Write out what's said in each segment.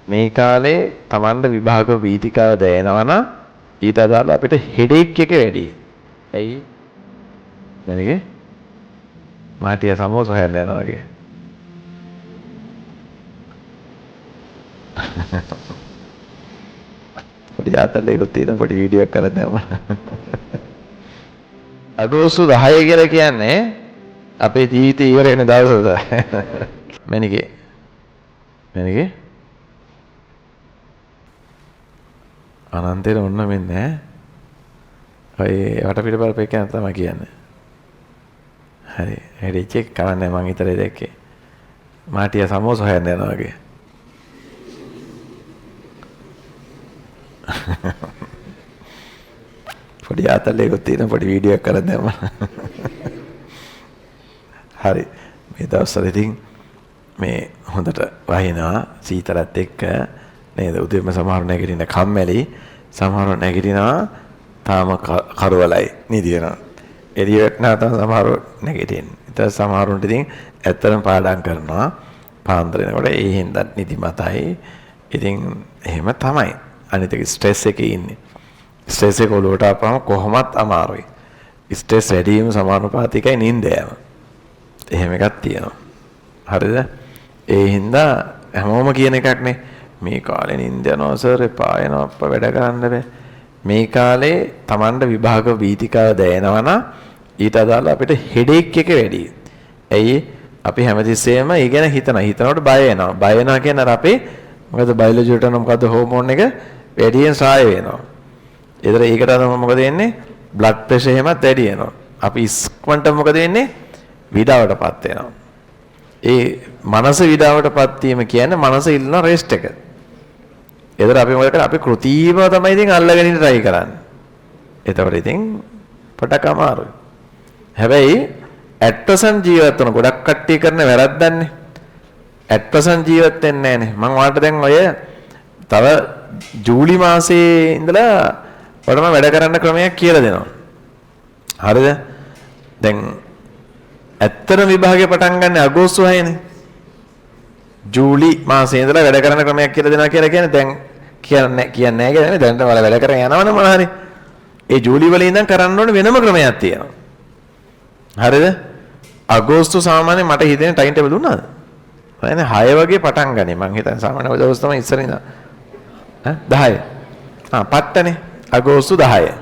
මේ කාලේ Tamanda විභාග වීතිකාව දැනෙනවා නම් ඊට අදාළ අපිට හෙඩේක් එක වැඩි. ඇයි? දැනගේ මාටිය සමෝස හොයන්න යනවා වගේ. පොඩි ආතල්ලේකුත් තියෙන පොඩි වීඩියෝ එකක් කරලා දැම්මා. අගෝස්තු 10 කියලා කියන්නේ අපේ ජීවිතේ ඉවර වෙන දවස. මැනිකේ අනන්තේ ඔන්න මෙන්නේ ඔය වටපිට බලපෑක තමයි කියන්නේ. හරි හරි චෙක් කරන්නේ මං හිතරේ දැක්කේ. මාටිය සමෝස හොයන්න යනවා වගේ. පොඩි ආතල්ලේකුත් තියෙන පොඩි වීඩියෝ එකක් කරලා දැම්මා. හරි මේ දවස්වල ඉතින් මේ හොඳට වහිනවා සීතලත් එක්ක නේද උදේම සමහර නැගිටින කම්මැලි සමහර නැගිටිනවා තාම කරවලයි නිදිනවා එළියට නැතනම් සමහර නැගිටින්නේ ඊට සමහරුන්ට ඉතින් ඇත්තටම පාඩම් කරනවා පාන්දර එනකොට ඒ හින්දා නිදිමතයි ඉතින් එහෙම තමයි අනිත් එක ස්ට්‍රෙස් එකේ ඉන්නේ ස්ට්‍රෙස් එක ඔලුවට ආපම කොහොමත් අමාරුයි ස්ට්‍රෙස් වැඩි වීම සමානුපාතිකයි නිින්ද යෑම එහෙම එකක් තියෙනවා හරිද ඒ හින්දා හැමෝම කියන එකක් නේ මේ කාලේ නිින්ද යනවා සර් එපා යනවා අප්පා වැඩ කරන්න බෑ මේ කාලේ Tamanda විභාග වීතිකාව දැනෙනවා නම් ඊට අදාළ අපිට හෙඩේක් එක වැඩි. ඇයි අපි හැමතිස්සෙම ඒ ගැන හිතනකොට බය වෙනවා. බය වෙනවා කියන්නේ අර අපේ මොකද බයොලොජි වලට නම් මොකද හෝමෝන් එක වැඩියෙන් සාය වෙනවා. ඒතර ඒකට තමයි මොකද වෙන්නේ? බ්ලඩ් ප්‍රෙෂර් එහෙමත් වැඩි වෙනවා. අපි ඉස්මන්ට මොකද වෙන්නේ? විඩාවටපත් වෙනවා. ඒ මනස විඩාවටපත් වීම කියන්නේ මනස ඉල්ලන රෙස්ට් එක. ඒතර අපි මොකද කරන්නේ? අපි කෘතිම තමයි ඉතින් අල්ලගෙන ඉන්න try කරන්නේ. එතකොට ඉතින් පොඩක් අමාරුයි. හැබැයි at present ජීවත් වෙන ගොඩක් කට්ටිය කරන වැරද්දන්නේ. at present ජීවත් වෙන්නේ නැහනේ. මම ඔයාලට දැන් ඔය තව ජූලි මාසයේ ඉඳලා ඔයාලම වැඩ කරන්න ක්‍රමයක් කියලා දෙනවා. හරිද? දැන් ඇත්තම විභාගේ පටන් ගන්න අගෝස්තු 6 නේ. ජූලි මාසයේ ඉඳලා වැඩ කරන ක්‍රමයක් කියලා දෙනවා කියලා කියන්නේ දැන් කියන්නේ නැහැ කියන්නේ දැන් ඔයාලා වැඩ කරගෙන යනවනේ මොනවා හරි. ඒ ජූලි වල ඉඳන් කරන්න ඕනේ වෙනම ක්‍රමයක් තියෙනවා. හරිද? අගෝස්තු සාමාන්‍යයෙන් මට හිතෙන ටයිම් ටේබල් දුන්නාද? හරිනේ 6 වගේ පටන් ගන්නේ. මං හිතන්නේ සාමාන්‍ය ඔය දවස් තමයි ඉස්සර ඉඳන්. 10. පට්ටනේ. අගෝස්තු 10.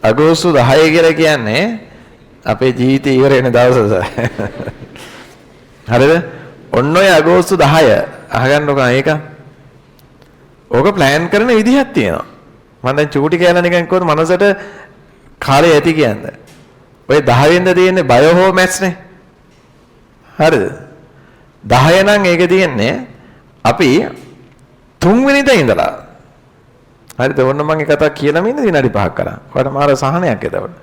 අගෝස්තු 10 කියලා කියන්නේ අපේ ජීවිතේ ඉවර වෙන දවස. හරිද? ඔන්න ඔය අගෝස්තු 10 අහගන්නකෝ ඒක. ඕක ප්ලෑන් කරන විදිහක් තියෙනවා. මම දැන් චූටි කියලා නිකන් කිව්වොත් මනසට කාලය ඇති කියන්නේ. ඔය 10 වෙනිදා තියෙන්නේ බයෝ හෝ මැත්ස් නේ. හරිද? 10 නම් ඒක තියෙන්නේ අපි 3 වෙනිදා ඉඳලා. හරිද? ඔන්න මම එක කතාවක් කියලාම ඉන්නේ විනාඩි 5ක් කරා. ඔයාලට මාර සහනයක් එතකොට.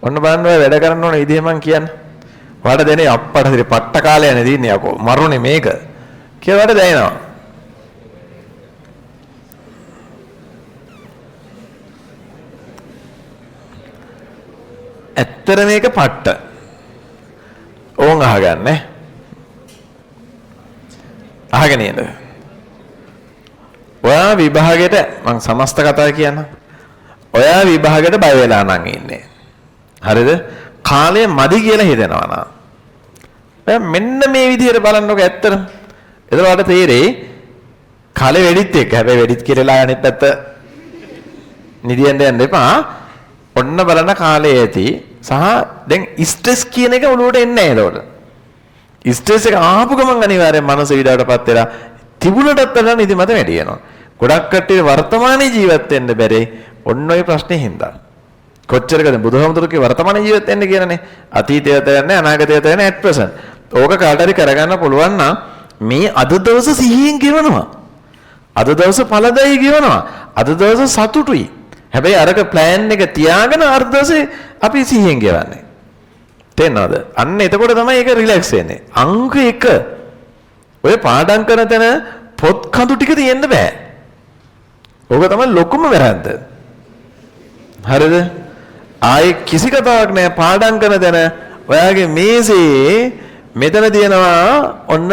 ඔන්න බලන්න ඔය වැඩ කරන්න ඕන විදිහ මම කියන්නේ. ඔයාලට දෙනේ අප්පට හරි පට්ට කාලයනේ දින්නේ යකෝ. මරුනේ මේක. කියලා ඔයාලට දැනෙනවා. ඇත්තට මේක පට්ට. ඕන් අහගන්න ඈ. අහගෙන ඉන්න. ඔයා විභාගෙට මම සමස්ත කතාව කියන්නම්. ඔයා විභාගෙට බය වෙලා නම් ඉන්නේ. හරිද? කාලය මදි කියලා හිතනවා නා. දැන් මෙන්න මේ විදිහට බලන්නකො ඇත්තටම. එතකොට තේරෙයි කාලේ වෙඩිත් එක්ක. හැබැයි වෙඩිත් කියලා අනිත් පැත්ත නිදියන්න යන්න එපා. ඔන්න බලන්න කාලේ ඇති සහ දැන් ස්ට්‍රෙස් කියන එක ඔලුවට එන්නේ නැහැ එතකොට. ස්ට්‍රෙස් එක ආපු ගමන් අනිවාර්යෙන් මනස විඩාවටපත් වෙලා තිබුණටත් වඩා නිදිමත වැඩි වෙනවා. ගොඩක් කට්ටිය වර්තමානයේ ජීවත් වෙන්න බැරි ඔන්න ඔය ප්‍රශ්නේ හින්දා. කොච්චරකද බුදුහාමුදුරුවෝ වර්තමාන ජීවත් වෙන්න කියනනේ අතීතයට යන්නේ අනාගතයට යන්නේ at present. ඕක කාට හරි කරගන්න පුළුවන් නම් මේ අද දවස සිහියෙන් ගෙවනවා. අද දවස පළදයි ගෙවනවා. අද දවස සතුටුයි. හැබැයි අරක ප්ලෑන් එක තියාගෙන අර දවසේ අපි සිහියෙන් ගෙවන්නේ. තේරෙනවද? අන්න එතකොට තමයි ඒක රිලැක්ස් වෙන්නේ. අංක 1 ඔය පාඩම් කරන තැන පොත් කඳු ටික තියෙන්න බෑ. ඕක තමයි ලොකුම වැරද්ද. හරිද? ආයේ කිසි කතාවක් නැහැ පාඩම් කරන තැන ඔයාගේ මේසේ මෙතන තියෙනවා ඔන්න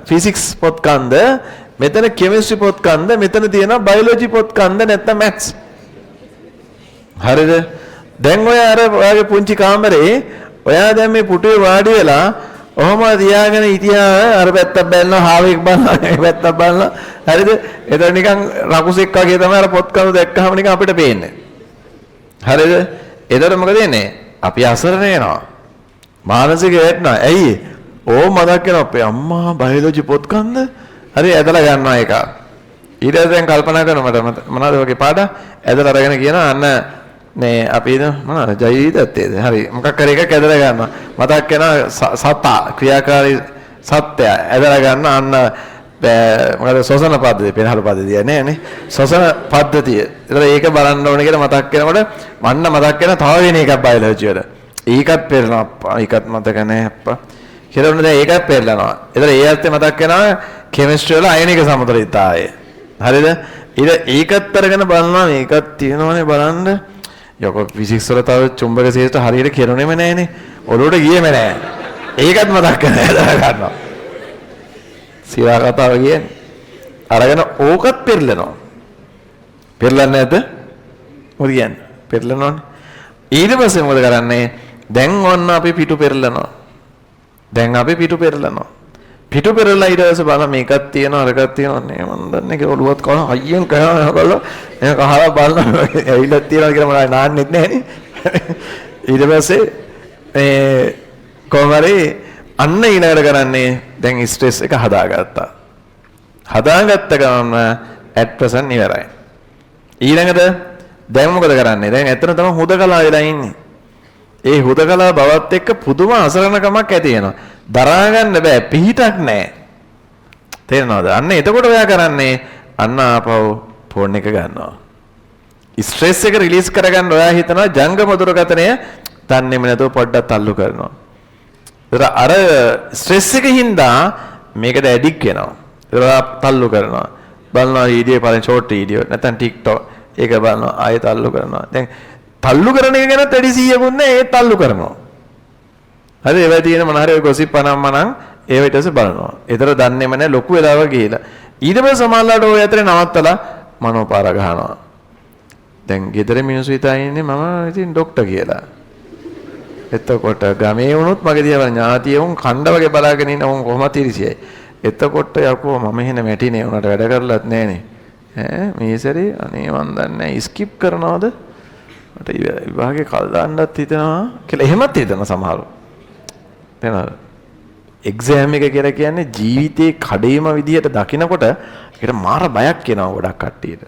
ෆිසික්ස් පොත් කන්ද මෙතන කෙමිස්ට්‍රි පොත් කන්ද, මෙතන තියෙනවා බයොලොජි පොත් කන්ද නැත්නම් මැත්ස්. හරිද? දැන් ඔය අර ඔයාගේ පුංචි කාමරේ ඔයා දැන් මේ පුටුවේ වාඩි වෙලා ඔහොම තියාගෙන හිටියා අර පැත්තක් බැලනවා, හාවෙක් බලනවා, මේ පැත්තක් බලනවා. හරිද? එතන නිකන් රකුසෙක් වගේ තමයි අර පොත් කඳු දැක්කහම නිකන් අපිට පේන්නේ. හරිද? එතකොට මොකද වෙන්නේ? අපි අසරණ වෙනවා. මානසික වේදනා. ඇයි? ඕ මතක් වෙනවා අපේ අම්මා බයොලොජි පොත් කන්ද? හරි ඇදලා ගන්නවා ඒක. ඊට පස්සේ දැන් කල්පනා කරනවා මට මොනවද වගේ පාඩම් ඇදලා අරගෙන කියනවා අන්න මේ අපි මොනවද ජෛවිකත්වයේද? හරි මොකක් හරි එකක් ඇදලා ගන්නවා. මතක් වෙනවා සතා ක්‍රියාකාරී සත්‍ය ඇදලා ගන්න අන්න මොකද සොසන පද්ධතිය පෙරහළු පද්ධතිය නෑනේ. සොසන පද්ධතිය. ඒතර ඒක බලන්න ඕනේ කියලා මතක් වෙනකොට මන්න මතක් වෙන තව වෙන එකක් බයොලොජි වල. ඒකත් පෙරනවා අප්පා. ඒකත් මතක නෑ අප්පා. කියලා උනේ දැන් ඒකත් පෙරලනවා. ඒතර ඒ අර්ථය මතක් වෙනවා කෙමිස්ට්‍රි වල අයනික සමතුලිතතාවය. හරිද? ඒකත් අරගෙන බලනවා මේකත් තියෙනවනේ බලන්න. යකෝ ෆිසික්ස් වල තව චුම්බක ශේෂ්ඨ හරියට කෙරුණෙම නෑනේ. ඔලුවට ගියේම නෑ. ඒකත් මතක් කරලා ගන්නවා. සිරා කතාව කියන්නේ අරගෙන ඕකත් පෙරලනවා. පෙරලන්නේ නැද්ද? මොකද කියන්නේ? පෙරලනවනේ. ඊට පස්සේ මොකද කරන්නේ? දැන් ඔන්න අපි පිටු පෙරලනවා. දැන් අපි පිටු පෙරලනවා. පිටු පෙරලලා ඊට පස්සේ බලන්න මේකක් තියෙනවා අරකක් තියෙනවා නේ මන් දන්නේ කියලා ඔළුවත් කන අයියෙන් කහනවා එහෙනම් කහලා බලන්න ඇවිල්ලා තියෙනවා කියලා මම නාන්නෙත් නෑනේ. ඊට පස්සේ කොහමරි අන්න ඊළඟට කරන්නේ දැන් ස්ට්‍රෙස් එක හදාගත්තා. හදාගත්ත ගමන් at present ඉවරයි. ඊළඟට දැන් මොකද කරන්නේ? දැන් ඇත්තට තමයි හුදකලා වෙලා ඉන්නේ. ඒ හුදකලා බවත් එක්ක පුදුම අසරණකමක් ඇති වෙනවා. දරා ගන්න බෑ පිහිටක් නැහැ. තේරෙනවද? අන්න එතකොට ඔයා කරන්නේ අන්න ආපහු ෆෝන් එක ගන්නවා. ස්ට්‍රෙස් එක රිලීස් කරගන්න ඔයා හිතනවා ජංගම දුරකථනය දන්නේම නැතුව පොඩ්ඩක් තල්ලු කරනවා. ඒතර අර ස්ට්‍රෙස් එකකින්දා මේකට ඇඩික්ට් වෙනවා. ඒතර තල්ලු කරනවා. බලනවා වීඩියෝ බලන ෂෝට් වීඩියෝ නැත්නම් TikTok ඒක බලනවා ආයෙ තල්ලු කරනවා. දැන් තල්ලු කරන එක ගැන වැඩි 100කුත් නැහැ ඒ තල්ලු කරනවා. හරි ඒවයි තියෙන මොන හරි ගොසිප් අනම්මනම් ඒව ඊට පස්සේ බලනවා. ඒතර දන්නේම නැහැ ලොකු වෙලාවක් ගිහිලා. ඊට පස්සේ සමාල්ලාට ඔය අතරේ නවත්තලා මනෝපාර ගහනවා. දැන් ගෙදර මිනිස්සු හිතන්නේ මම ඉතින් ડોක්ටර් කියලා. එතකොට ගමේ වුණොත් මගේ දිහා ඥාතියුන් කණ්ඩ වගේ බලාගෙන ඉන්න උන් කොහොමද ඉරිසියයි. එතකොට යකෝ මම එහෙන මැටිනේ උනට වැඩ කරලත් නැහනේ. මේ සැරේ අනේ මන් දන්නේ නැහැ ස්කිප් කරනවද? මට විභාගේ කල් දාන්නත් හිතෙනවා කියලා එහෙමත් හිතන සමහරව. තේරෙනවද? එක්සෑම් එක කියලා කියන්නේ ජීවිතේ කඩේම විදියට දකිනකොට ඒකට මාර බයක් එනවා ගොඩක් කට්ටියට.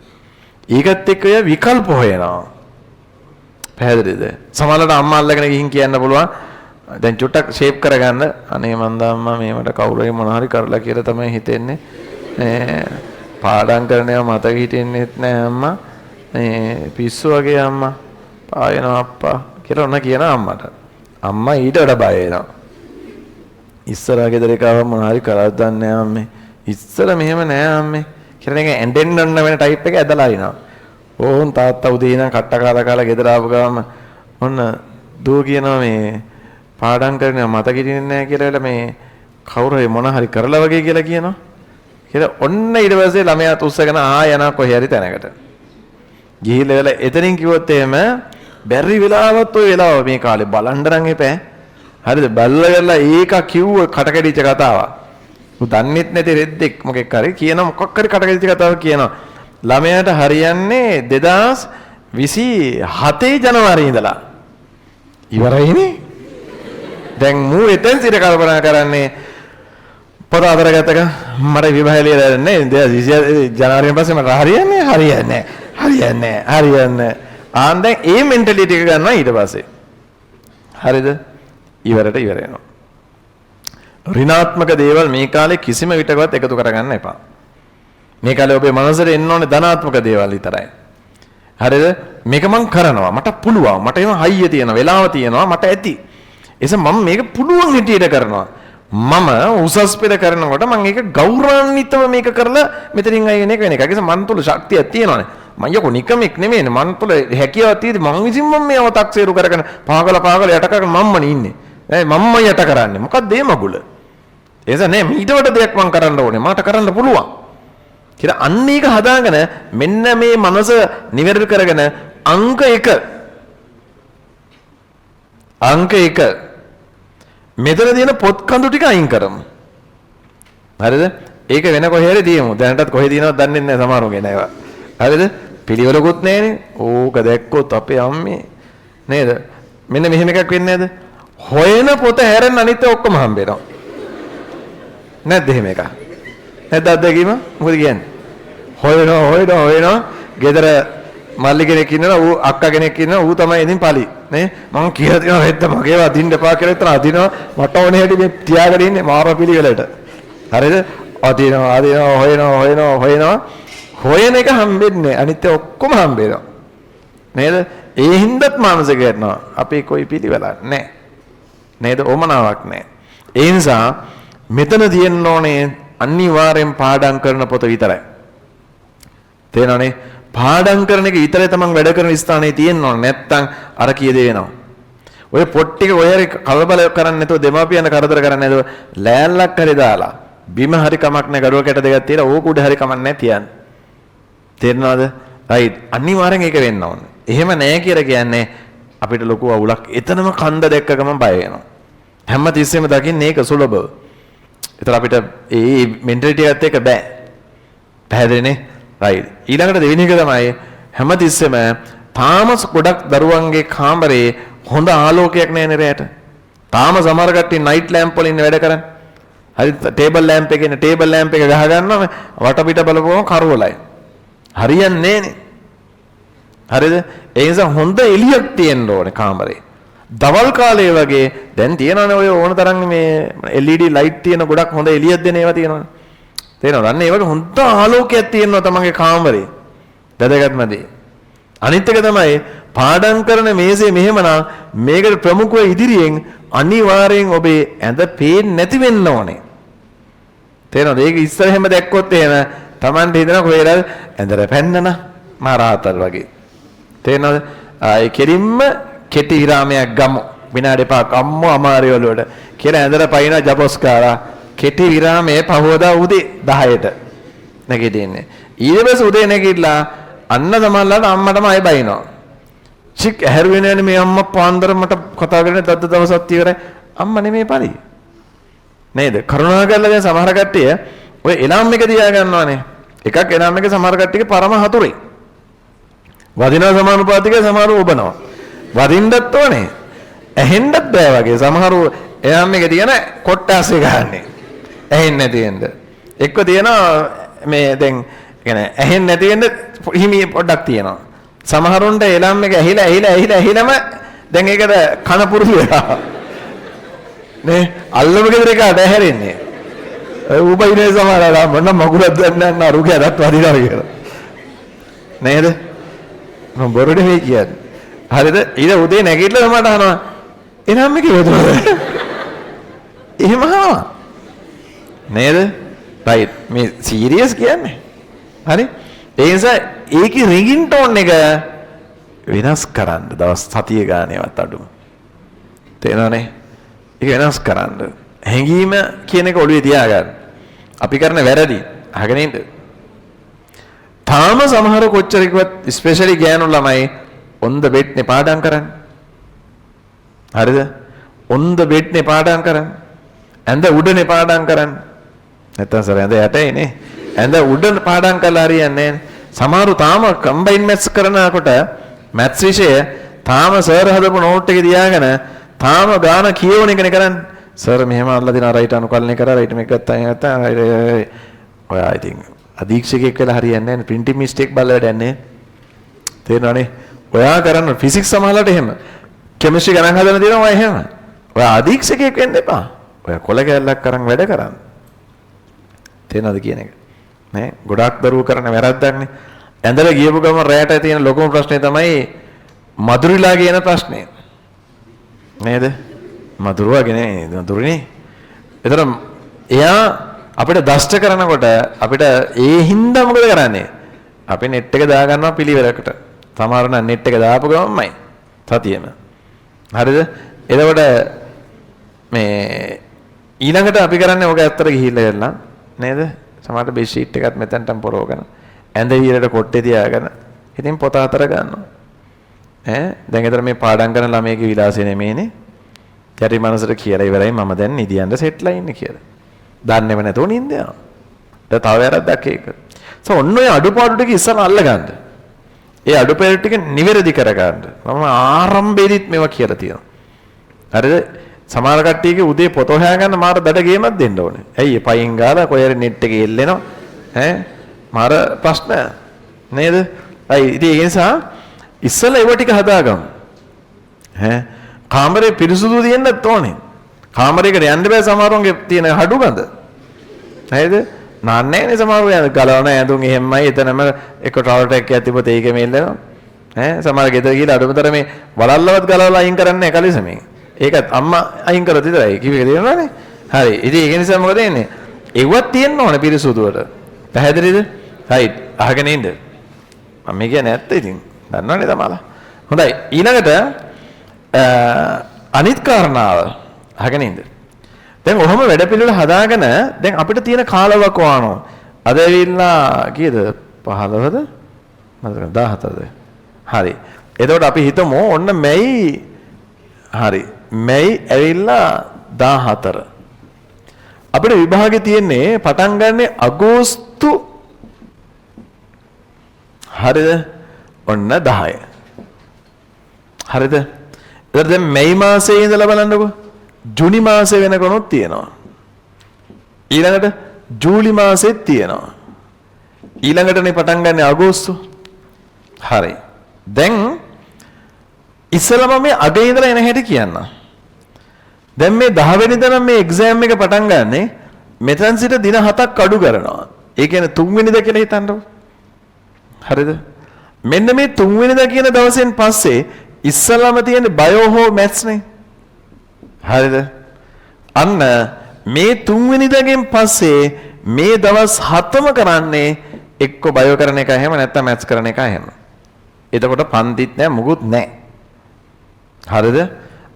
ඒකත් එක්ක ඔය විකල්ප හොයනවා. පැහැදිලිද? සමහරවිට අම්මා අල්ලගෙන ගිහින් කියන්න පුළුවන් දැන් චුට්ටක් ෂේප් කරගන්න අනේ මන් දාම්මා මේවට කවුරු හරි මොන හරි කරලා කියලා තමයි හිතෙන්නේ. පාඩම් කරන ඒවා මතක හිටින්නෙත් නෑ අම්මා. පිස්සු වගේ අම්මා. පායනවා අප්පා කියලා ඔන්න කියන අම්මට. අම්මා ඊට වඩා බය වෙනවා. ඉස්සරහ ගෙදර එකව මොන හරි කරක් දන්නේ නෑ අම්මේ. ඉස්සර මෙහෙම නෑ අම්මේ. කියලා නිකන් ඇඬෙන්න ඔන්න වෙන ටයිප් එක ඇදලා ඉනවා. ඕන් තාත්තා උදේ ඉඳන් කට්ට කාලා ගෙදර ආපු ගමන් ඔන්න දූ කියනවා මේ පාඩම් කරන්නේ මතක හිටින්නේ නැහැ කියලා මේ කවුරු හරි මොන හරි කරලා වගේ කියලා කියනවා. කියලා ඔන්න ඊට පස්සේ ළමයාත් උස්සගෙන යනවා කොහේ හරි තැනකට. ගිහිල්ලා වෙලා එතනින් කිව්වොත් එහෙම බැරි වෙලාවත් ඔය වෙලාව මේ කාලේ බලන්න නම් එපා. හරිද? බල්ලා කරලා ඒක කිව්ව කටකැඩිච්ච කතාවක්. උ දන්නෙත් නැති රෙද්දෙක් මොකෙක් හරි කියන මොකක් හරි කටකැඩිච්ච කතාවක් කියනවා. ළමයාට හරියන්නේ 2027 ජනවාරි ඉඳලා. ඉවරයිනේ. දැන් මූ එතෙන් සිට කල්පනා කරන්නේ පොත අතර ගත්තක මට විභාගය ලියලා දෙන්නේ 2027 ජනවාරියෙන් පස්සේ මට හරියන්නේ ආන් දැන් ඒ මෙන්ටැලිටි එක ගන්නවා ඊට පස්සේ. හරිද? ඉවර වෙනවා. ඍණාත්මක දේවල් මේ කාලේ කිසිම විටකවත් එකතු කරගන්න එපා. මේ කාලේ ඔබේ මනසට එන්න ඕනේ ධනාත්මක දේවල් විතරයි. හරිද? මේක මම කරනවා. මට පුළුවන්. මට එහෙම හයිය තියෙනවා. වෙලාව තියෙනවා. මට ඇති. එස මම මේක පුළුවන් හිටියට කරනවා. මම උසස් පෙළ කරනකොට මම ඒක ගෞරවාන්විතව මේක කරලා මෙතනින් අයගෙන එක වෙන එක. ඒකස මන් තුල ශක්තියක් තියෙනවානේ. මම යකෝ නිකමෙක් නෙමෙයිනේ. මන් තුල හැකියාවක් තියෙදි මං විසින් මම මේව තක්සේරු කරගෙන පාගල යට කරගෙන මම්මනේ ඉන්නේ. මම්ම යට කරන්නේ. මොකක්ද මේ මගුල? එස නෑ ඊට වඩා දෙයක් මං කරන්න ඕනේ. මට කරන්න පුළුවන්. කියලා අන්න ඒක හදාගෙන මෙන්න මේ මනස නිවැරදි කරගෙන අංක 1 මෙතන තියෙන පොත් කඳු ටික අයින් කරමු. හරිද? ඒක වෙන කොහේ හරි තියමු. දැනටත් කොහේ තියෙනවද දන්නේ නැහැ සමහරවගේ නේද? හරිද? පිළිවෙලකුත් නැහැනේ. ඕක දැක්කොත් අපේ අම්මේ නේද? මෙන්න මෙහෙම එකක් වෙන්නේ නැද? හොයන පොත හැරෙන්න අනිත් ඔක්කොම හම්බ වෙනවා. නැද්ද එහෙම එකක්? නැද්ද අත්දැකීම? මොකද කියන්නේ? හොයනවා. ගෙදර මල්ලි කෙනෙක් ඉන්නවා, ඌ අක්කා කෙනෙක් ඉන්නවා, ඌ තමයි ඉතින් පලි. නේ? මම කියලා තියෙනවා හෙද්ද මගේව අදින්න එපා කියලා විතර අදිනවා. මට ඕනේ හැටි මේ තියාගෙන ඉන්නේ මාර පිළිවෙලට. හරිද? අදිනවා, හොයනවා. හොයන එක හම්බෙන්නේ අනිත් ඔක්කොම හම්බ වෙනවා. නේද? ඒ හින්දාත් මානස කරනවා. අපේ કોઈ පිළිවෙලක් නැහැ. නේද? ඕමනාවක් නැහැ. ඒ නිසා මෙතන තියෙන්න ඕනේ අනිවාර්යෙන් පාඩම් කරන පොත විතරයි. තේරෙනවනේ? පාඩම් කරන එක විතරයි තමන් වැඩ කරන ස්ථානයේ තියෙන්න ඕනේ. නැත්තම් අර කීයද වෙනවා. ඔය පොත් ටික ඔය හරි කලබල කරන්නේ නැතුව දෙමාපියන් කරදර කරන්නේ නැතුව ලෑල්ලක් හරි දාලා බිම හරි කමක් නැහැ ගඩොල් කැට දෙකක් තියලා ඕක උඩ හරි කමක් නැහැ තියන්න. තේරෙනවද? රයිට්. අනිවාර්යෙන් ඒක වෙන්න ඕනේ. එහෙම නැහැ කියලා කියන්නේ අපිට ලොකු අවුලක්. එතනම කන්ද දැක්ක ගමන් බය වෙනවා. හැම තිස්සෙම දකින්නේ ඒක සුලභව. ඒතර අපිට මේ මෙන්ටැලිටි එකත් එක්ක බෑ. පැහැදිලිනේ? රයිට්. ඊළඟට දෙවෙනි එක තමයි හැම තිස්සෙම තාම ගොඩක් දරුවන්ගේ කාමරේ හොඳ ආලෝකයක් නැහැ නේද? තාම සමහර කට්ටිය නයිට් ලැම්ප් වලින් වැඩ කරන්නේ. හරි ටේබල් ලැම්ප් එකේ නේ ටේබල් ලැම්ප් එක ගහ ගන්නවා වටපිට බලපුවම කරවලයි. හරියන්නේ නෑනේ. හරිද? ඒ නිසා හොඳ එළියක් තියෙන්න ඕනේ කාමරේ. දවල් කාලේ වගේ දැන් තියෙනවනේ ඔය ඕන තරම් මේ LED ලයිට් තියෙන ගොඩක් හොඳ එළියක් දෙන ඒවා තියෙනවනේ. තේරෙනවද? අන්න ඒ වගේ හොඳ ආලෝකයක් තියෙනවා තමන්ගේ කාමරේ. වැදගත්ම දේ. අනිත් එක තමයි පාඩම් කරන මේසේ මෙහෙමනම් මේකට ප්‍රමුඛව ඉදිරියෙන් අනිවාර්යෙන් ඔබේ ඇඳ පේන්නේ නැති වෙන්න ඕනේ. තේරෙනවද? ඒක ඉස්සර හැම දැක්කොත් එහෙම Tamanට හිතනවා කොහෙද ඇඳර පැන්නන මාරාතල් වගේ. තේරෙනවද? ඒ කෙලින්ම කෙටි විරාමයක් ගමු. විනාඩි 5ක් අම්මෝ අමාරු වලට කියලා ඇඳර පයින් ජපොස්කාරා කෙටි විරාමයේ පහවදා උදේ 10ට නැගිටින්නේ. ඊට පස්සේ උදේ නැගිටලා අන්න තමන්ලාට අම්මටම ආයෙ බයිනවා. චික් ඇහැරුවේ නෑනේ මේ අම්මා පාන්දර මට කතා කරන්නේ දද්ද දවසක් ඉවරයි. අම්මා නෙමෙයි පරි. නේද? කරුණාකරලා දැන් සමහර කට්ටිය ඔය එලාම් එක තියා ගන්නවානේ. එකක් එලාම් එක සමහර කට්ටියගේ පරම හතුරේ. වදිනවා සමානුපාතිකව සමහරව ඔබනවා. වදින්නත් ඕනේ. ඇහෙන්නත් බෑ වගේ සමහරව එලාම් එක තියන කොට්ටාසේ ගහන්නේ. ඇහෙන්නේ නැති වෙන්න. එක්ක තියනවා මේ දැන් කියන්නේ ඇහෙන්නේ නැති වෙන්න හිමි පොඩ්ඩක් තියෙනවා. සමහරුන්ට එලාම් එක ඇහිලාම දැන් ඒකට කන පුරුදු වෙනවා. නේ අල්ලම ගෙදර එකට ඇහැරෙන්නේ. උඹයිනේ සමහරවල් මොන මගුලක් දන්නේ නැහැ රුකයටත් වදිනවා කියලා. නේද? මම බොරුනේ මේ කියන්නේ. හරිද? ඊට උදේ නැගිටලා මට අහනවා එලාම් එක යොදවද? එහෙම අහනවා. නේද? රයිට් මේ සීරියස් කියන්නේ. හරි? ඒ නිසා ඒකේ රින්ගින් ටෝන් එක වෙනස් කරන්න දවස් 7 ගානේවත් අඩුම. තේරෙනවනේ? ඒක වෙනස් කරන්න. හැංගීම කියන එක ඔළුවේ තියාගන්න. අපි කරන වැරදි අහගෙන ඉන්න. තාම සමහර කොච්චර කිව්වත් ස්පෙෂලි ගෑනු ළමයි on the bed නේ පාඩම් කරන්නේ. හරිද? on the bed නේ පාඩම් කරන්නේ. ඇඳ උඩනේ පාඩම් කරන්නේ. නැත්තම් සර ඇඳ යටේ නේ. ඇඳ උඩ පාඩම් කරලා හරියන්නේ නැහැ. සමහරු තාම කම්බයින් මැත්ස් කරනකොට මැත්ස් විෂය තාම සර් හදපු නෝට් එක තියාගෙන තාම ගාන කියවන එකනේ කරන්නේ. සර් මෙහෙම අල්ලලා දෙනවා රයිට් අනුකල්පනය කරා රයිට් මේක ගත්තා ඔයා ඉතින් අධීක්ෂකයෙක් වෙලා හරියන්නේ නැහැ ප්‍රින්ටින් මිස්ටේක් බලලා වැඩන්නේ. තේරෙනවනේ? ඔයා කරන්න ෆිසික්ස් සමහරලාට එහෙම කෙමිස්ට්‍රි ගණන් හදන දේනවා එහෙම. ඔයා අධීක්ෂකයෙක් වෙන්න එපා. ඔයා කොල කැල්ලක් කරන් වැඩ කරන්න. තේරෙනවද කියන එක? නේ ගොඩාක් දරුවෝ කරන වැරද්දක්නේ. ඇඳලා ගියපු ගමන් රැයට තියෙන ලොකුම ප්‍රශ්නේ තමයි මధుරිලා කියන ප්‍රශ්නේ. නේද? මధుරුවගේ නේ මధుරිනේ. ඒතර එයා අපිට දෂ්ට කරනකොට අපිට ඒ හින්දා මොකද කරන්නේ? අපි net එක දා ගන්නවා පිළිවෙලකට. සමහර නම් net එක දාපු ගමන්මයි සතියෙම. හරිද? එතකොට මේ ඊළඟට අපි කරන්නේ ඔක ඇත්තට ගිහිල්ලා නේද? සමහරට බෙඩ් ෂීට් එකත් මෙතනටම පොරවගෙන ඇඳ විරේට කොට්ටේ තියාගෙන ඉතින් පොත අතර ගන්නවා. දැන් ඒතර මේ පාඩම් කරන ළමයිගේ විලාසය නෙමෙයිනේ. යටි මනසට කියලා ඉවරයි මම දැන් නිදියන්න සෙට්ලා ඉන්නේ කියලා. දන්නේම නැතුව නිින්ද යනවා. දැන් තව වැරද්දක් ඒක. ඔන්න ඔය අඩුපාඩු ටික ඉස්සලා අල්ලගන්න. ඒ අඩුපාඩු ටික නිවැරදි කරගන්න. මම ආරම්භයේදීත් මේවා කියලා තියෙනවා. හරිද? සමහර කට්ටියගේ උදේ පොත හොයාගන්න මාර දඩ ගේමක් දෙන්න ඕනේ. ඇයි පයින් ගාලා කොහේ නෙට් එකේ එල්ලෙනවා. මාර ප්‍රශ්න නේද? ඉතින් ඒ නිසා ඉස්සලා ඒව ටික හදාගමු. කාමරේ පිරිසුදු තියෙන්නත් ඕනේ. කාමරයකට යන්න බෑ සමහරවන්ගේ තියෙන හඩු ගඳ. හරිද? නාන්නේ නේ සමහරව ගලවන ඇඳුම් එහෙමයි එතනම එක ටවල් එකක් ඇතිපොත ඒකෙම එල්ලෙනවා. සමහර ගෙදර ගිහලා අඩුමතර මේ වලල්ලවත් ගලවලා අයින් කරන්නේ කලිසමේ. ඒකත් අම්මා අයින් කරලා විතරයි කිව්වේ තේරෙනවනේ. හරි. ඉතින් ඒක නිසා මොකද වෙන්නේ? ඒවත් තියෙන්න ඕනේ පිරිසුදුවට. පැහැදිලිද? රයිට්. අහගෙන ඉන්න. මම මේ කියන්නේ ඇත්ත ඉතින්. දන්නවනේ තමලා. හොඳයි. ඊළඟට අනිත් කාරණාව අහගෙන ඉන්න. දැන් ඔහොම වැඩපිළිවෙල හදාගෙන දැන් අපිට තියෙන කාලවකවානෝ අද ඇවිල්ලා කීයද 15ද? මතක 17ද? හරි. එතකොට අපි හිතමු ඔන්න මැයි හරි. මැයි ඇවිල්ලා 14. අපිට විභාගේ තියෙන්නේ පටන් ගන්නේ අගෝස්තු හරිද? ඔන්න 10. හරිද? එතකොට දැන් මැයි මාසයේ ඉඳලා බලන්නකෝ. ජුනි මාසෙ වෙනකොනුත් තියෙනවා. ඊළඟට ජූලි මාසෙත් තියෙනවා. ඊළඟටනේ පටන් ගන්න අගෝස්තු. හරි. දැන් ඉස්සෙල්ලාම මේ අගේ ඉඳලා එන හැටි කියන්න. දැන් මේ 10 වෙනිදා නම් මේ එක්සෑම් එක පටන් ගන්නෙ මෙතන සිට දින 7ක් අඩු කරනවා. ඒ කියන්නේ 3 වෙනිදා කියලා හිතන්නකො. හරිද? මෙන්න මේ 3 වෙනිදා කියන දවසෙන් පස්සේ ඉස්සෙල්ලාම තියෙන බයෝ හෝ මැත්ස් නේ. හරිද? අන්න මේ 3 වෙනිදාගෙන් පස්සේ මේ දවස් 7ම කරන්නේ එක්ක බයෝ කරන එක හැම නැත්නම් මැත්ස් කරන එක හැම. එතකොට පන්තිත් නෑ මුකුත් නෑ. හරිද?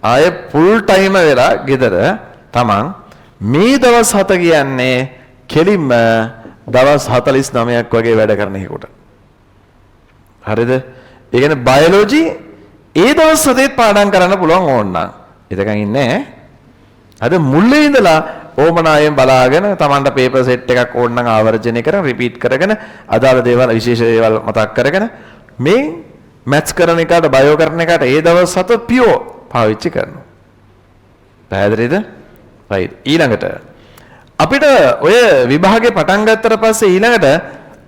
ආයේ ෆුල් ටයිම වෙලා ගෙදර තමන් මේ දවස් 7 කියන්නේ කෙලින්ම දවස් 49ක් වගේ වැඩ කරන එකකට. හරිද? ඒ කියන්නේ බයොලොජි ඒ දවස් 7 පාඩම් කරන්න පුළුවන් ඕනනම්. එතකන් ඉන්නේ අද මුල්ලේ ඉඳලා ඕමනායෙන් බලාගෙන Tamanට පේපර් සෙට් එකක් ඕන නම් ආවර්ජනය කරන රිපීට් කරගෙන අදාළ දේවල් විශේෂ දේවල් මතක් කරගෙන මේ මැත්ස් කරන එකට බයෝ කරන එකට ඒ දවස් 7 පියෝ පාවිච්චි කරනවා. පැහැදිලිද? රයිට්. ඊළඟට අපිට ඔය විභාගේ පටන් ගත්තට පස්සේ ඊළඟට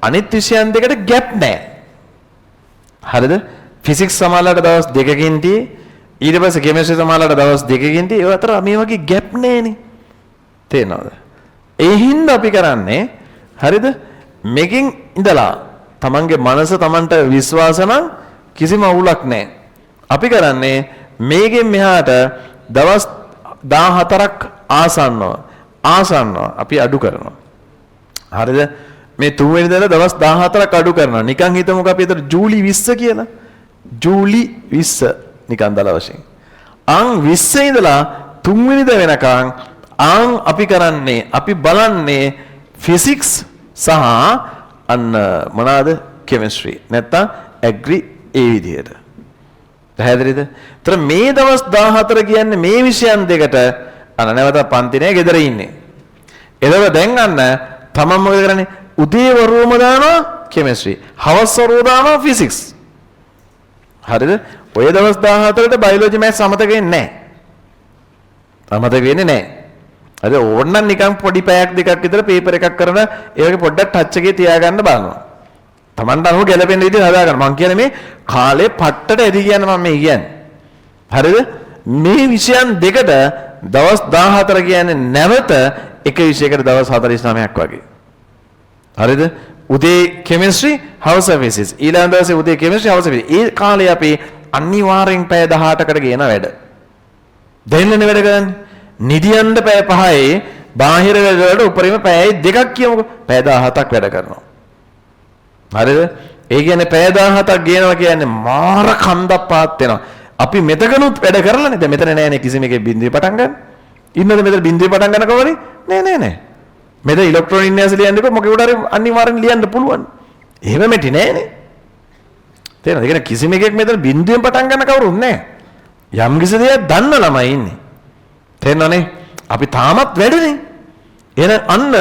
අනිත් විෂයන් දෙකට ગેප් නැහැ. හරිද? ෆිසික්ස් සමානලට දවස් 2කින් tie ඊට පස්සේ කෙමිස්ට්‍රි සමානලට දවස් 2කින් tie ඒ අතර මේ වගේ ગેප් නැහැනේ. තේරෙනවද? ඒ හින්දා අපි කරන්නේ හරිද? මේකෙන් ඉඳලා තමන්ගේ මනස තමන්ට විශ්වාස නම් කිසිම අවුලක් නැහැ. අපි කරන්නේ මේකෙන් මෙහාට දවස් 14ක් ආසන්නව අපි අඩු කරනවා. හරිද? මේ 3 වෙනිදාට දවස් 14ක් අඩු කරනවා. නිකන් හිතමුකෝ අපි ඒතර ජූලි 20 කියලා. ජූලි 20 නිකන් දල වශයෙන්. අන් 20 ඉඳලා 3 වෙනිදා වෙනකන් අපි කරන්නේ අපි බලන්නේ ෆිසික්ස් සහ අන්න මොනවාද කෙමිස්ට්‍රි නැත්තම් ඇග්‍රි ඒ විදිහට. පැහැදිලිද? ඒතර මේ දවස් 14 කියන්නේ මේ විෂයන් දෙකට අන්න නැවත පන්ති නේ ගෙදර ඉන්නේ. එතකොට දැන් අන්න තමන් මොකද කරන්නේ? උදේ වරුවම දානවා කෙමිස්ට්‍රි, හවස් වරුව දානවා ෆිසික්ස්. හරිද? ඔය දවස් 14ට බයොලොජි මැත්ස් අමතක වෙන්නේ නැහැ. අමතක වෙන්නේ නැහැ. හරි ඕනනම් නිකන් පොඩි පැයක් දෙකක් විතර පේපර් එකක් කරන ඒ වගේ පොඩ්ඩක් ටච් එකේ තියාගන්න බලනවා. Tamanට අනුව ගැලපෙන විදිහට හදාගන්න. මම කියන්නේ මේ කාලේ පට්ටට ඇදි කියන්නේ මම මේ කියන්නේ. හරිද? මේ විෂයන් දෙකට දවස් 14 කියන්නේ නැවත එක විෂයකට දවස් 49ක් වගේ. හරිද? උදේ කෙමිස්ට්‍රි, හවස ෆිසික්ස්. ඊළඟ දවසේ උදේ කෙමිස්ට්‍රි, හවස ෆිසික්ස්. ඒ කාලේ අපි අනිවාර්යෙන් පැය 18කට ගේන වැඩ. දෙන්නනේ වැඩ කරන්නේ. නිදියන්න පැය 5යි බාහිර වැඩ වලට උපරිම පැයයි 2ක් කියමුකෝ. පැය 17ක් වැඩ කරනවා. හරිද? ඒ කියන්නේ පැය 17ක් ගේනවා කියන්නේ මාර කන්දක් පාත් වෙනවා. අපි මෙතකනුත් වැඩ කරලානේ. දැන් මෙතන නෑනේ කිසිම එකේ බින්දුවේ පටන් ගන්න. ඉන්නද මෙතන බින්දුවේ පටන් ගන්න කවරේ? නෑ. මෙතන ඉලෙක්ට්‍රෝන වින්‍යාස ලියන්නකො මොකෙකුට හරි අනිවාර්යෙන් ලියන්න පුළුවන්. එහෙම මෙටි නෑනේ. තේරෙනවද? ඒ කියන්නේ කිසිම එකෙක් මෙතන බිඳුවෙන් පටන් ගන්න කවුරුත් නෑ. යම් කිසි දෙයක් දන්න ළමයි ඉන්නේ. තේරෙනවනේ? අපි තාමත් වැඩනේ. එහෙනම් අන්න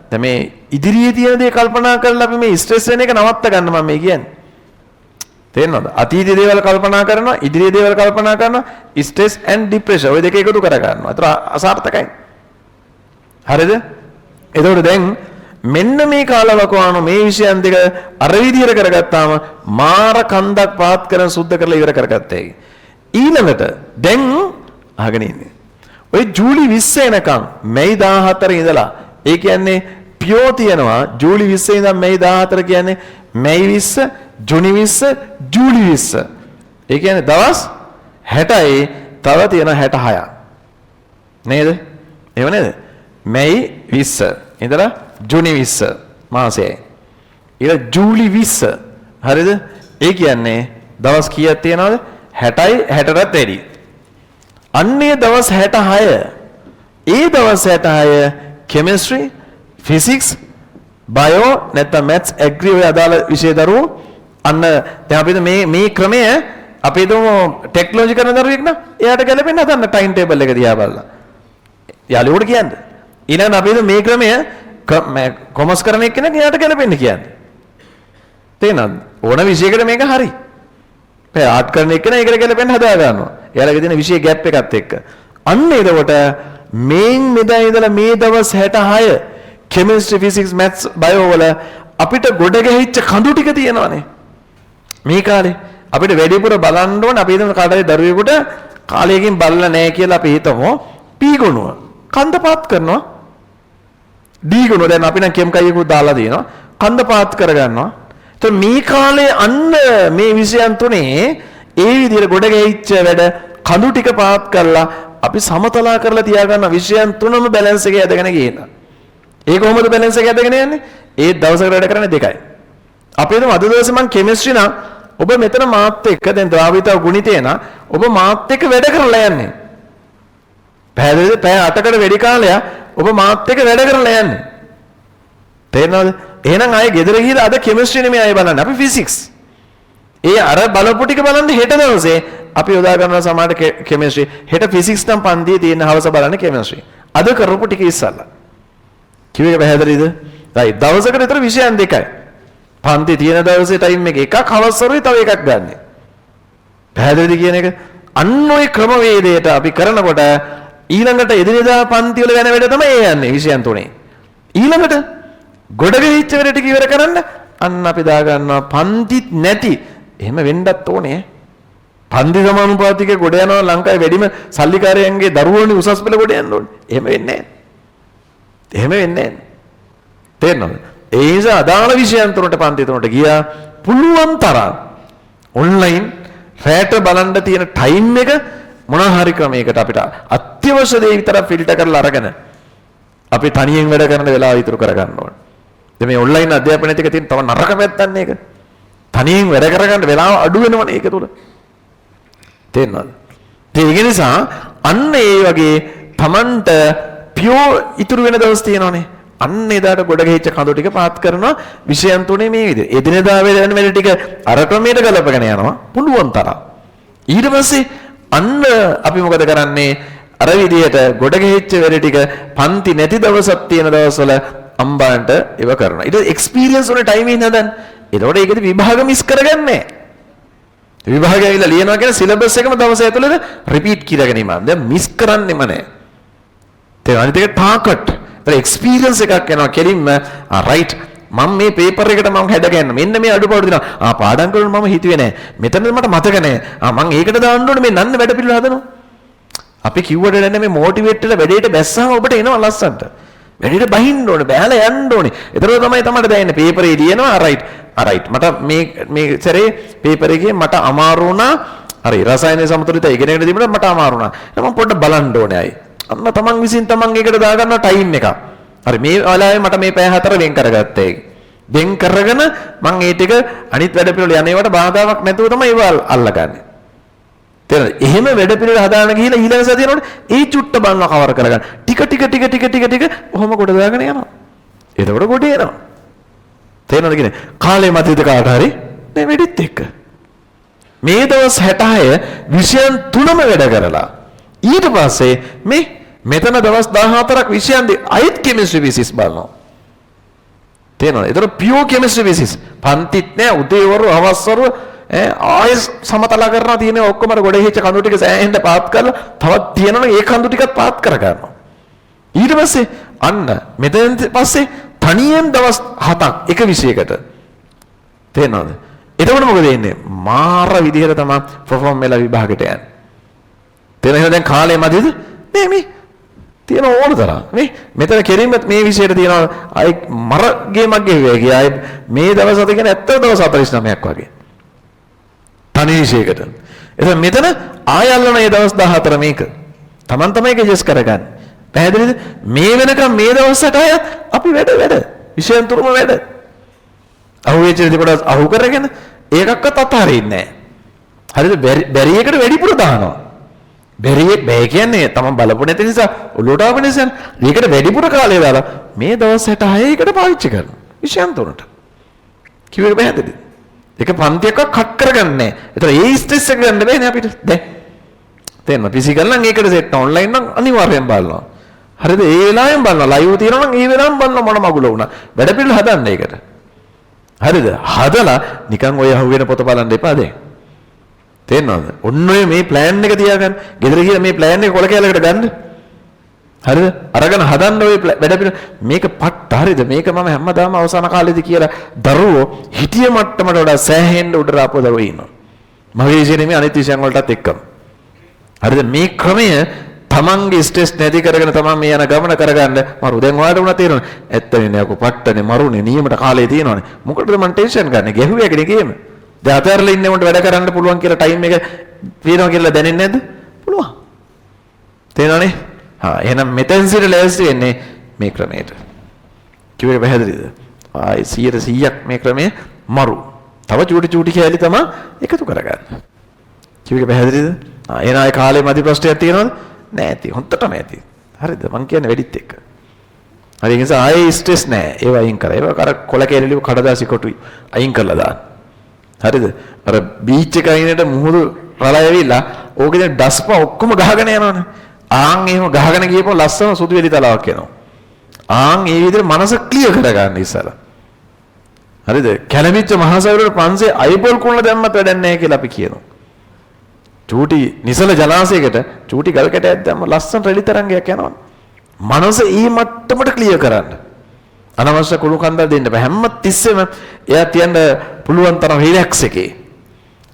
දැන් මේ ඉදිරියේ තියෙන දේ කල්පනා කරලා අපි මේ ස්ට්‍රෙස් වෙන එක නවත්ත ගන්න මම මේ කියන්නේ. තේරෙනවද? අතීතයේ දේවල් කල්පනා කරනවා, ඉදිරියේ දේවල් කල්පනා කරනවා, ස්ට්‍රෙස් ඇන්ඩ් ડિප්‍රෙෂන් ඔය දෙක එකතු කර ගන්නවා. ඒතර අසාර්ථකයි. හරිද? එතකොට දැන් මෙන්න මේ කාලවකවානු මේ විෂයන් දෙක අර විදිහට කරගත්තාම මාර කන්දක් පාත් කරන සුද්ධ කරලා ඉවර කරගත්තා. ඊළඟට දැන් අහගෙන ඉන්නේ. ඔය ජූලි 20 එනකම් මැයි 14 ඉඳලා ඒ කියන්නේ පියෝ තියනවා ජූලි 20 ඉඳන් මැයි 14 කියන්නේ මැයි 20 ජුනි 20 ජූලි 20. ඒ කියන්නේ දවස් 60යි තව තියෙන 66ක්. නේද? එහෙම නේද? මැයි 20 ඉඳලා ජුනි 20 මාසයයි. ඊළඟ ජූලි 20. හරිද? ඒ කියන්නේ දවස් කීයක් තියනවද? 60යි 60ටත් වැඩි. අන්නේ දවස් 66 ඒ දවස් 66 කෙමිස්ට්‍රි ෆිසික්ස් බයෝ නැත්නම් මැත්ස් ඇග්‍රි ඔය අදාළ විෂය දරුවෝ අන්න දැන් අපි මේ ක්‍රමය අපි දුමු ටෙක්නොලොජි කරන දරුවෙක් නම් එයාට ගැලපෙන්න හදන්න ටයිම් ටේබල් එක දිහා බලලා යාළුවෝට කියන්නේ ඊළඟ අපි මේ ක්‍රමය කොමර්ස් කරන එක්කෙනෙක් එයාට ගැලපෙන්න කියන්නේ තේනවද ඕන විෂයකට මේක හරි ආර්ට් කරන එක්කෙනා ඒකට ගැලපෙන්න හදා ගන්නවා එයාලගේ තියෙන විෂය ગેප් එකත් එක්ක අන්න එතකොට මේන් මෙදා ඉඳලා මේ දවස් 66 කෙමිස්ට්‍රි ෆිසික්ස් මැත්ස් බයෝ වල අපිට ගොඩ ගැහිච්ච කඳු ටික තියෙනවානේ මේ කාලේ අපිට වැඩිපුර බලන්න ඕනේ අපි හිතමු කාටරි දරුවෙකුට කාලයකින් බලලා නැහැ කියලා අපි හිතමු පී ගුණුව කන්ද පාත් කරනවා ඩී ගුණුව දැන් අපි නම් කෙම් කයියකුත් දාලා දිනවා කන්ද පාත් කර ගන්නවා එතකොට මේ කාලේ අන්න මේ විෂයන් තුනේ ඒ විදිහට ගොඩ ගැහිච්ච වැඩ කඳු ටික පාත් කරලා අපි සමතලා කරලා තියාගන්න විෂයන් තුනම බැලන්ස් එකේ ඇදගෙන ගියන. ඒ කොහොමද බැලන්ස් එක ඇදගෙන යන්නේ? ඒ දවසකට වැඩ කරන්නේ දෙකයි. අපි හිතමු අද දවසේ මම කෙමිස්ට්‍රි නම් ඔබ මෙතන මාත් එක්ක දැන් ද්‍රාවිතව ගුණිතේ නම් ඔබ මාත් එක්ක වැඩ කරලා යන්නේ. පැය 8කට වැඩි කාලයක් ඔබ මාත් එක්ක වැඩ කරලා යන්නේ. තේරෙනවද? එහෙනම් ආයේ ගෙදර ගිහලා අද කෙමිස්ට්‍රි නෙමෙයි ආයේ බලන්නේ. අපි ෆිසික්ස්. ඒ අර බලපු ටික බලන්න හෙට දවසේ අපි යොදා ගන්නවා සමහරට කෙමිස්ට්‍රි. හෙට ෆිසික්ස් නම් පන්තියේ තියෙන හවස බලන්න කෙමිස්ට්‍රි. අද කරපු ටික ඉස්සල්ලා. කිව්වේ පැහැදිලිද? right දවසකට විතර විෂයන් දෙකයි. පන්ති තියෙන දවසේ ටයිම් එක එකක් හවස් වරුවේ තව එකක් ගන්න. පැහැදිලිද කියන එක? අන්න ওই ක්‍රමවේදයට අපි කරනකොට ඊළඟට එදිනෙදා පන්ති වල වෙන වැඩ තමයි යන්නේ විෂයන් තුනේ. ඊළඟට ගොඩ ගෙහිච්ච වැඩ ටික ඉවර කරන්න අන්න අපි දා ගන්නවා පන්තිත් නැති. එහෙම වෙන්නත් ඕනේ. පන්ති සමානුපාතිකේ ගොඩ යනවා ලංකාවේ වැඩිම සල්ලිකාරයන්ගේ දරුවෝනේ උසස් පෙළ ගොඩ යන්න ඕනේ. එහෙම වෙන්නේ නැහැ. එහෙම වෙන්නේ නැහැ. තේරෙනවද? ඒ නිසා අදාළ විෂයන් තුනට පන්ති තුනට ගියා පුළුවන් තරම් ඔන්ලයින් රැට බලන්න තියෙන ටයිම් එක මොන හරි ක්‍රමයකට අපිට අත්‍යවශ්‍ය දේ විතරක් ෆිල්ටර් කරලා අරගෙන අපි තනියෙන් වැඩ කරන වෙලාව ඉතුරු කර ගන්න ඕනේ. දැන් මේ ඔන්ලයින් අධ්‍යාපනයේත් එක තියෙන තව නරක පැත්තක් මේක. තනියෙන් වැඩ කරගන්න වෙලාව අඩු වෙනවනේ ඒක තුල. තේරෙනවද? ඒක නිසා අන්න ඒ වගේ Tamanට පියෝ ඉතුරු වෙන දවස් තියෙනවනේ. අන්න එදාට ගොඩ ගෙහිච්ච කඳු ටික පාත් කරනවා විෂයන් තුනේ මේ විදිහට. එදිනෙදා වෙන වැඩ ටික අර ක්‍රමයට ගලපගෙන යනවා පුළුවන් තරම්. ඊට පස්සේ අන්න අපි මොකද කරන්නේ? අර විදිහට ගොඩ ගෙහිච්ච වැඩ ටික පන්ති නැති දවසක් තියෙන දවස්වල අම්බාන්ට ඒව කරනවා. ඊට එක්ස්පීරියන්ස් උනේ ටයිමින් හදන්න. ඒතකොට ඒකෙදි විභාග මිස් කරගන්නේ නැහැ. විභාගය ඇවිල්ලා ලියනවා කියන සිලබස් එකම දවස ඇතුළත රිපීට් කරගෙන ඉන්නවා. දැන් මිස් කරන්නෙම නැහැ. ඒ අනිත් එක ටාකට්. ඒතර එක්ස්පීරියන්ස් එකක් යනවා කෙලින්ම රයිට් මම මේ පේපර් එකට මම හැදගන්න. මෙන්න මේ අඩුපාඩු දිනවා. පාඩම් කරනකොට මම හිතුවේ නැහැ. මෙතන මට මතක නැහැ. මම ඒකට දාන්න ඕනේ මේ නන්න වැඩ පිළිවෙල හදනවා. අපි කිව්වට නෑ මේ මොටිවේට් වෙලා වැඩේට බැස්සම ඔබට එනවා ලස්සන්ට. වැඩේට බහින්න ඕනේ, බෑලා යන්න ඕනේ. ඒතර තමයි දැනෙන්නේ පේපරේ ලියනවා රයිට්. මට මේ සැරේ පේපර් එකේ මට අමාරු වුණා. හරි රසායන සමතුලිතය ඉගෙනගෙන තිබුණා මට අමාරු වුණා. මම පොඩ්ඩක් බලන්න ඕනේ අය. අන්න තමන් විසින් තමන් ඒකට දාගන්නවා ටයිම් එකක්. හරි මේ වෙලාවේ මට මේ පැය 4 වෙන් කරගත්තා ඒක. වෙන් කරගෙන මම ඒ ටික අනිත් වැඩ පිළිවෙල යන්නේවට බාධාවක් නැතුව තමයි ඒව අල්ලගන්නේ. තේරෙනවද? එහෙම වැඩ පිළිවෙල හදාගෙන ගිහිල්ලා ඊළඟ සතියේනොට ඒ චුට්ට බලනවා කවර කරගන්න. ටික ඔහොම කොට දාගෙන යනවා. එතකොට ගොඩ එනවා. තේරෙනවද කියන්නේ? කාලේ මැදිද කාට හරි මේ වෙඩිත් එක්ක. මේ දවස් 66 විෂයන් තුනම වැඩ කරලා ඊට පස්සේ මෙතන දවස් 14ක් විෂයන් අයිත් කෙමිස්ට්‍රි බේසිස් බලනවා. තේරෙනවද? ඒතර පියෝ කෙමිස්ට්‍රි බේසිස්. පන්තිත් නෑ උදේවරු හවස්වරු ආයෙත් සමතලා කරනවා තියෙන ඔක්කොම ගොඩ හිච්ච කඳු ටික සෑහෙන්න පාත් කරලා තවත් තියෙනවනේ ඒ කඳු ටිකත් පාත් කර ගන්නවා. ඊට පස්සේ අන්න මෙතෙන් පස්සේ තනියෙන් දවස් 7ක් එක විෂයකට. තේරෙනවද? එතකොට මොකද වෙන්නේ? මාර විදිහට තමයි පර්ෆෝම් වෙලා විභාගෙට යන්නේ. තේරෙනවද? දැන් කාලේ මැදද? මේ තියෙන ඕන තරම්. මෙතන කෙරින්මත් මේ විෂයට තියෙනවා අය මර ගේමක් ගෙවුවා කිය. මේ දවස් 7 කියන්නේ ඇත්ත දවස් 49ක් වගේ. තනි විෂයකට. එතන මෙතන ආයල්ලන මේ දවස් 14 මේක. Taman තමයි ඇඩ්ජස්ට් කරගන්නේ. පැහැදිලිද? මේ වෙනකම් මේ දවස් 8 අපි වැඩ විෂයන් තුරම වැඩ. අහුවෙච්ච දේ කොට අහු කරගෙන ඒකක්වත් අතහරින්නේ නැහැ. හරිද? බැරි එකට වැඩිපුර දානවා. බැහැ කියන්නේ තමන් බලපු නැති නිසා ඔලුවට ආව නිසා මේකට වැඩිපුර කාලය දාලා මේ දවස් 66 එකට පාවිච්චි කරනවා විෂයන් තුනට. කිව්වේ පැහැදිලිද? ඒක පන්තියක්ව කට් කරගන්නේ නැහැ. ඒතර ඒ ස්ට්‍රෙස් එක ගන්න බෑනේ අපිට. දැන් තේරෙනවද? ෆිසිකල් නම් ඒකට සෙට් ඔන්ලයින් නම් අනිවාර්යෙන් බලනවා. හරිද? ඒ වෙලාවෙන් බලනවා. ලයිව් තියෙනවා නම් ඒ වෙලාවෙන් බලනවා මොන මගුල වුණා. වැඩ පිළිවෙල හදන්න ඒකට. හරිද? හදලා නිකන් ඔය අහුවෙන පොත බලන්න එපා දැන්. තේරෙනවද? ඔන්න ඔය මේ ප්ලෑන් එක තියාගන්න. ගෙදර ගිහලා මේ ප්ලෑන් එක කොල කැලකට ගන්න. හරිද? අරගෙන හදන්න ඔය වැඩ පිළිවෙල මේක පට්ට හරිද? මේක මම හැමදාම අවසාන කාලේදී කියලා දරුවෝ හිටිය මට්ටමට වඩා සෑහෙන්න උඩ රාපුව දරුවෝ ඉන්නවා. මගේ විෂයනේ මේ අනිත් විෂයන් වලටත් එක්කම. හරිද? මේ ක්‍රමය තමන්ගේ ස්ට්‍රෙස් නැති කරගෙන තමන් මේ යන ගමන කරගන්න මරු දැන් ඔයාලට උනා තේරෙනවද? ඇත්තනේ නේ අකෝ පට්ටනේ මරුනේ නියමට කාලේ තියෙනවනේ. මොකටද මං ටෙන්ෂන් ගන්නේ? ගැහුවේ එකනේ ගේම. දැන් අතහැරලා ඉන්නේ උන්ට වැඩ කරන්න පුළුවන් කියලා ටයිම් එක තියෙනවා කියලා දැනෙන්නේ නැද්ද? පුළුවන්. තේරෙනවනේ? එහෙනම් මෙතෙන් සිට ලෑස්ති වෙන්නේ මේ ක්‍රමයට. කිව්වේ පැහැදිලිද? 100%ක් මේ ක්‍රමය මරු. තව චූටි කැලි තමයි එකතු කරගන්න. කිව්වේ පැහැදිලිද? එහෙනම් ආයේ කාලේ මදි ප්‍රශ්නයක් තියෙනවද? නෑ ඇති. හොන්දටම ඇති. හරිද? මං කියන්නේ වැඩිත් එක්ක. හරි ඒ නිසා ආයේ ස්ට්‍රෙස් නෑ. ඒව අයින් කරා. ඒව කර කොල කැලි කඩදාසි කොටුයි. අයින් කරලා දාන්න. හරිද? අර බීච් එක අයිනට මුහුදු රළ ඇවිල්ලා ඕකේ ඩස්පා ඔක්කොම ගහගෙන යනවනේ. ආන් එහෙම ගහගෙන ගියපුව ලස්සන සුදු වෙලි තලාවක් එනවා. ආන් ඒ විදිහට මනස ක්ලියර් කරගන්න ඉස්සලා. හරිද? කැලමිච්ච මහසයුරට පන්සේ අයිබෝල් කුණල දැම්මත් වැඩක් නැහැ කියලා අපි කියනවා. චූටි නිසල ජලාශයකට චූටි ගල් කැටයක් දැම්ම ලස්සන රෙලි තරංගයක් යනවා. මනස ඊ මට්ටමට ක්ලියර් කරන්න. අනවශ්‍ය කුණු කන්දල් දෙන්න බෑ. හැම තිස්සෙම එයා තියන්න පුළුවන් තරම් රිලැක්ස් එකේ.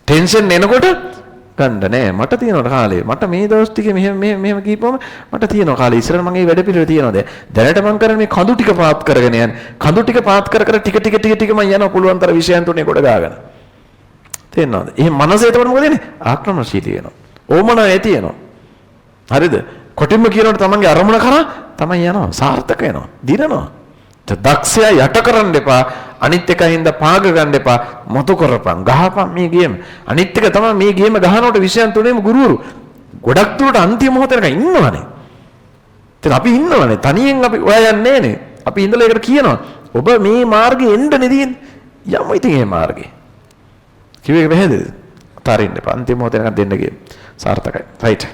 ටෙන්ෂන් එනකොට ගන්න නෑ මට තියෙනවා කාලේ. මට මේ දවස් ටිකේ මෙහෙම කීපම මට තියෙනවා කාලේ. ඉස්සරහ මම මේ වැඩ පිළිවෙල තියෙනවා දැනට මම කරන්නේ මේ කඳු ටික පාත් කරගෙන යන්නේ. කඳු ටික පාත් කර ටික මම යනවා පුළුවන් තරම් විෂයන් තුනේ කොට ගාගෙන. තේරෙනවද? එහෙනම් මනස එතකොට මොකද වෙන්නේ? ආක්‍රමණශීලී වෙනවා. ඕමන ඇති වෙනවා. හරිද? කොටින්ම කියනකොට තමන්ගේ අරමුණ කරා තමයි යනවා. සාර්ථක වෙනවා. දිනනවා. දක්ෂයා යට කරන්න එපා. අනිත් එක හින්දා පාග ගන්න එපා. මොතු කරපන්. ගහපන් මේ ගේම. අනිත් එක තමයි මේ ගේම ගහනකොට විෂයන් තුනේම ගුරුවරු ගොඩක් දුරට අන්තිම මොහොතේක ඉන්නවනේ. ඉතින් අපි ඉන්නවනේ. තනියෙන් අපි ඔයා යන්නේ නෑනේ. අපි ඉඳලා ඒකට කියනවා. ඔබ මේ මාර්ගේ එන්න නෙදින් යමු ඉතින් මේ මාර්ගේ. කිව්වේ පැහැදිලිද? අතාරින්න එපා. අන්තිම මොහොතේක දෙන්න ගියේ. සාර්ථකයි. රයිට්.